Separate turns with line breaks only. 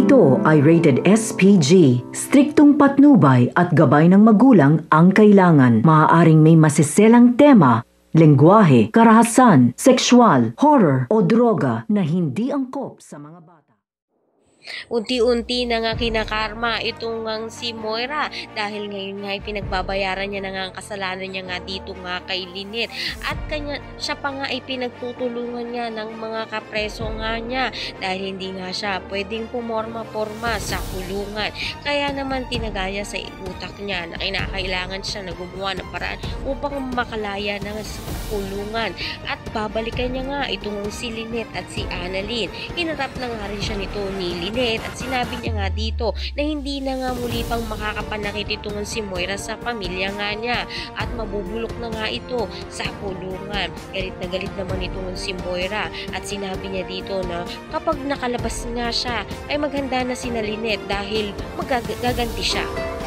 ito ay rated SPG. Striktong patnubay at gabay ng magulang ang kailangan. Maaaring may masiselang tema, lengguwahe, karahasan, sexual, horror o droga na hindi angkop sa mga bata.
Unti-unti na nga kinakarma itong ngang si Moira dahil ngayon nga ay pinagbabayaran niya na nga ang kasalanan niya nga dito nga kay Lynette at siya pa nga ay pinagtutulungan niya ng mga kapreso nga niya dahil hindi nga siya pwedeng pumorma-porma sa kulungan. Kaya naman tinagaya sa utak niya na kinakailangan siya na gumawa ng paraan upang makalaya na sa kulungan at babalikan niya nga itong si Lynette at si Annalyn. Hinarap na nga rin siya nito ni Lynette at sinabi niya nga dito na hindi na nga muli pang makakapanakit itong si Moira sa pamilya nga niya at mabubulok na nga ito sa kulungan. Galit na galit naman itong si Moira at sinabi niya dito na kapag nakalabas nga siya ay maghanda na si Lynette dahil magaganti siya.